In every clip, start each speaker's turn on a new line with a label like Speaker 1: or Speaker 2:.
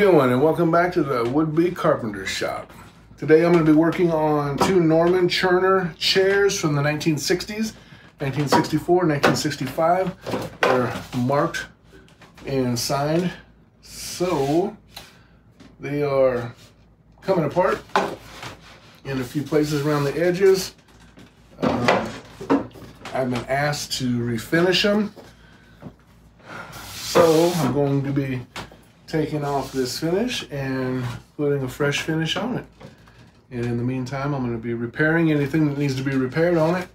Speaker 1: doing? And welcome back to the Would-Be Carpenter Shop. Today I'm going to be working on two Norman Cherner chairs from the 1960s, 1964, 1965. They're marked and signed. So they are coming apart in a few places around the edges. I've been asked to refinish them. So I'm going to be taking off this finish and putting a fresh finish on it. And in the meantime, I'm going to be repairing anything that needs to be repaired on it.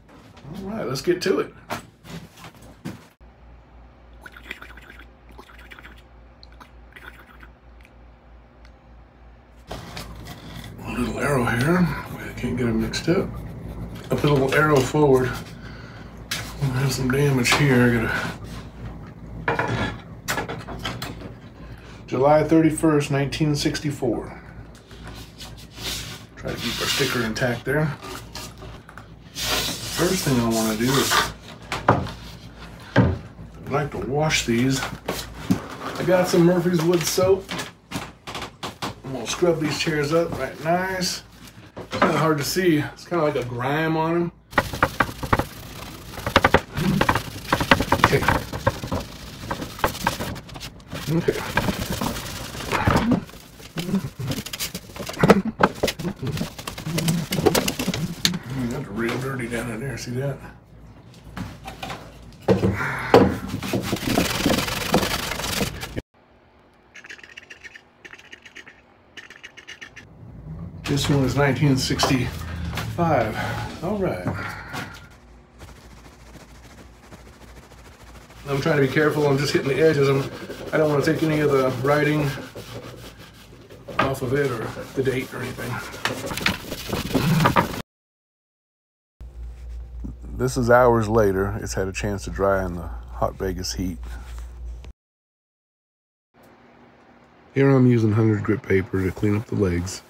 Speaker 1: All right, let's get to it. A little arrow here. I can't get them mixed up. I put a little arrow forward. I have some damage here. I gotta. July 31st, 1964. Try to keep our sticker intact there. First thing I want to do is I'd like to wash these. I got some Murphy's Wood soap. I'm gonna scrub these chairs up right nice. It's kind of hard to see. It's kind of like a grime on them. Okay. Okay. That's real dirty down in there, see that? This one is 1965. All right. I'm trying to be careful. I'm just hitting the edges. I don't want to take any of the writing off of it or the date or anything. This is hours later. It's had a chance to dry in the hot Vegas heat. Here I'm using 100 grit paper to clean up the legs.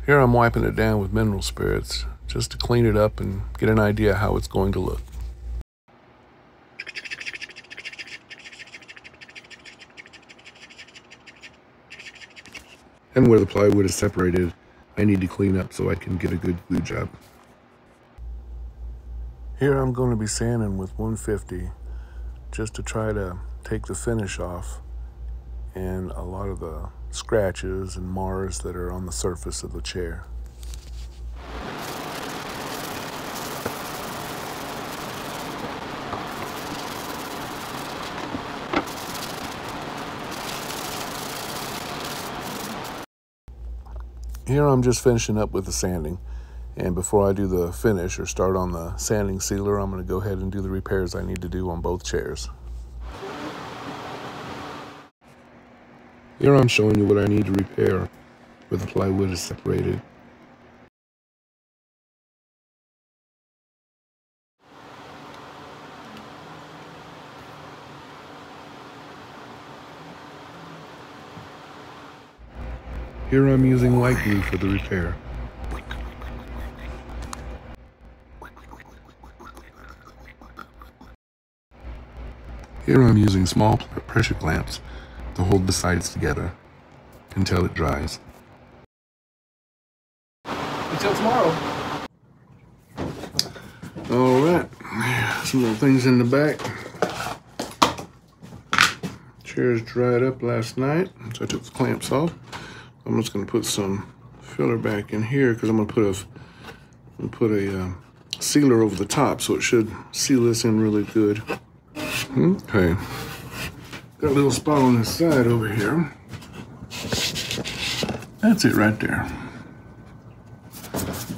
Speaker 1: Here I'm wiping it down with mineral spirits just to clean it up and get an idea how it's going to look. And where the plywood is separated, I need to clean up so I can get a good glue job. Here I'm going to be sanding with 150 just to try to take the finish off and a lot of the scratches and mars that are on the surface of the chair. Here I'm just finishing up with the sanding, and before I do the finish or start on the sanding sealer, I'm going to go ahead and do the repairs I need to do on both chairs. Here I'm showing you what I need to repair where the plywood is separated. Here I'm using white glue for the repair. Here I'm using small pressure clamps to hold the sides together until it dries. Until tomorrow. All right, some little things in the back. Chairs dried up last night, so I took the clamps off. I'm just going to put some filler back in here because I'm going to put a sealer over the top, so it should seal this in really good. Okay. Got a little spot on this side over here. That's it right there.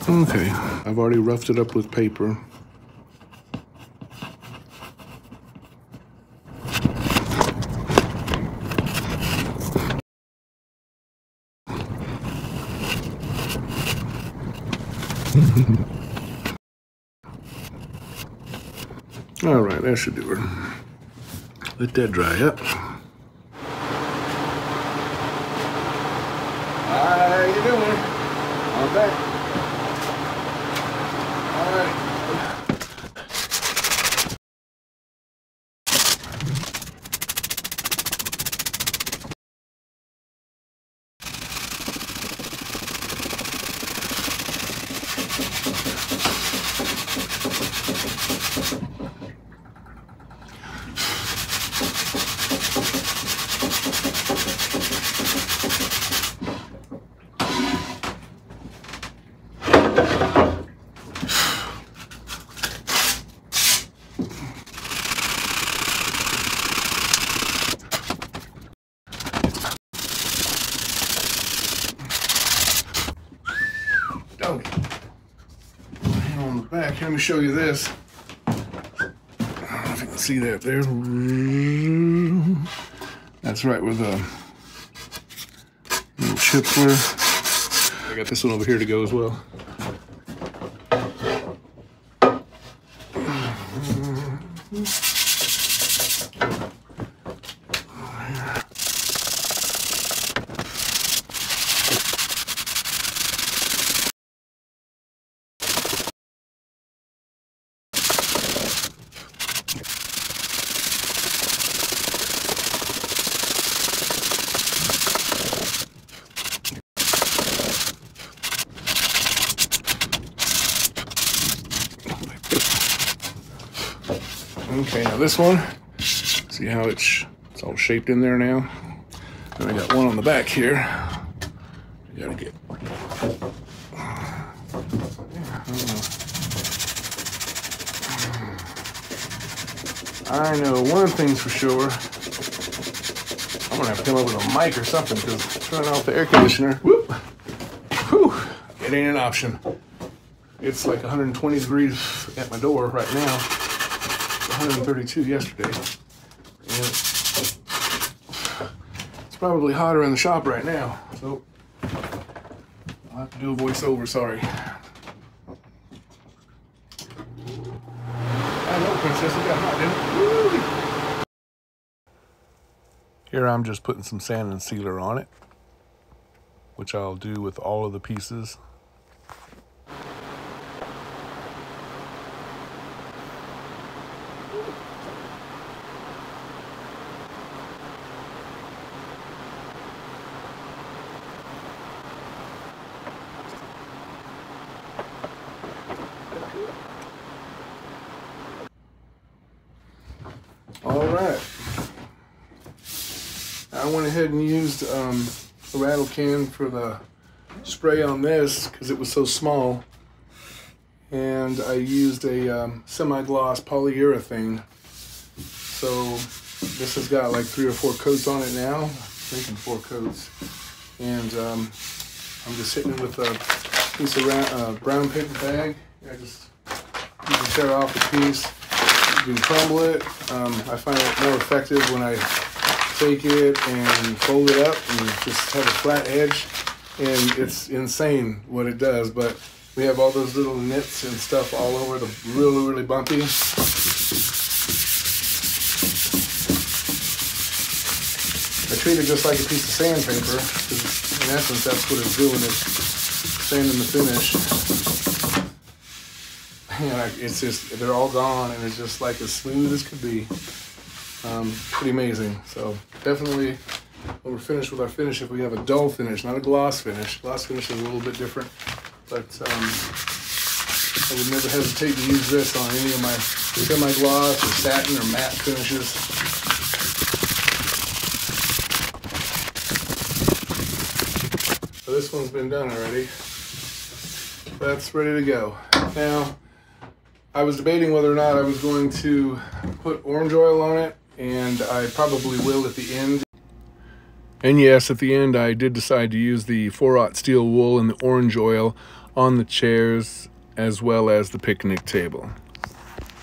Speaker 1: Okay, I've already roughed it up with paper. All right, that should do it. Let that dry up. How you doing? I'm back. On the back, let me show you this. I don't know if you can see that there. That's right, where the little chips were. I got this one over here to go as well. Okay, now this one, see how it's all shaped in there now? And I got one on the back here. You gotta get. I know one thing's for sure. I'm gonna have to come up with a mic or something because turning off the air conditioner, whoop, whew, it ain't an option. It's like 120 degrees at my door right now. 132 yesterday. And it's probably hotter in the shop right now, so I'll have to do a voiceover, sorry. I know, Princess, it got hot, didn't it? Here I'm just putting some sand and sealer on it, which I'll do with all of the pieces. All right, I went ahead and used a rattle can for the spray on this because it was so small, and I used a semi-gloss polyurethane. So this has got like 3 or 4 coats on it now. I'm thinking 4 coats, and I'm just hitting it with a piece of brown paper bag. I just you can tear off a piece. You can crumble it. I find it more effective when I take it and fold it up and just have a flat edge, and it's insane what it does. But we have all those little nits and stuff all over the really bumpy. I treat it just like a piece of sandpaper because in essence that's what it's doing, it's sanding the finish. And it's just, they're all gone, and it's just like as smooth as could be. Pretty amazing. So definitely when we're finished with our finish, if we have a dull finish, not a gloss finish. Gloss finish is a little bit different, but I would never hesitate to use this on any of my semi-gloss or satin or matte finishes. So this one's been done already. That's ready to go. Now, I was debating whether or not I was going to put orange oil on it, and I probably will at the end. And yes, at the end I did decide to use the 4/0 steel wool and the orange oil on the chairs as well as the picnic table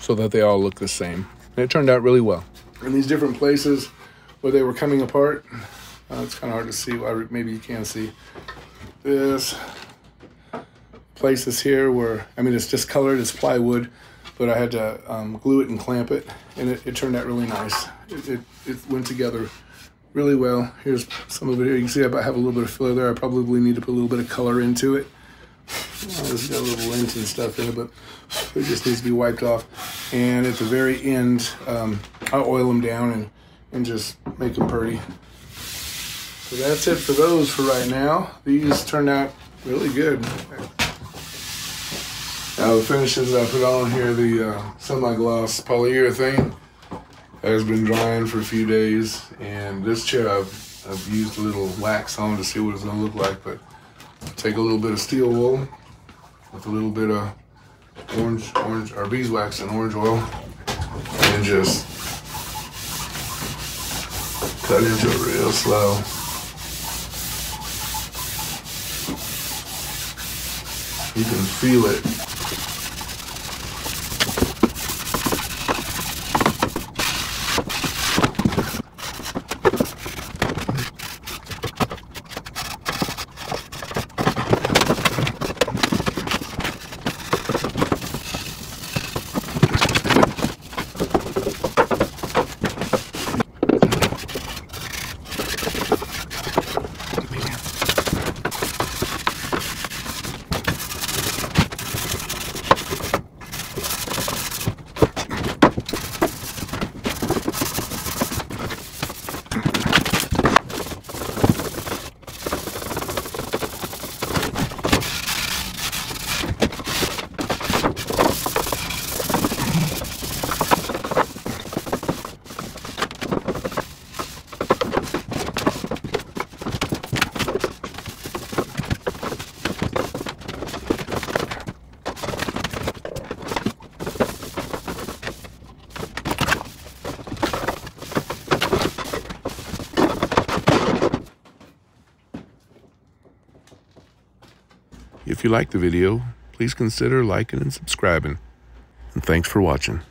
Speaker 1: so that they all look the same. And it turned out really well. In these different places where they were coming apart, it's kind of hard to see, maybe you can see. This places here where, I mean, it's just colored, it's plywood, but I had to glue it and clamp it, and it turned out really nice. It went together really well. Here's some of it here. You can see I have a little bit of filler there. I probably need to put a little bit of color into it. This has got a little lint and stuff in it, but it just needs to be wiped off. And at the very end, I'll oil them down and just make them pretty. So that's it for those for right now. These turned out really good. Now the finishes I put on here, the semi-gloss polyurethane has been drying for a few days, and this chair I've used a little wax on to see what it's gonna look like, but take a little bit of steel wool with a little bit of orange or beeswax and orange oil, and just cut into it real slow. You can feel it.
Speaker 2: If you liked the video, please consider liking and subscribing. And thanks for watching.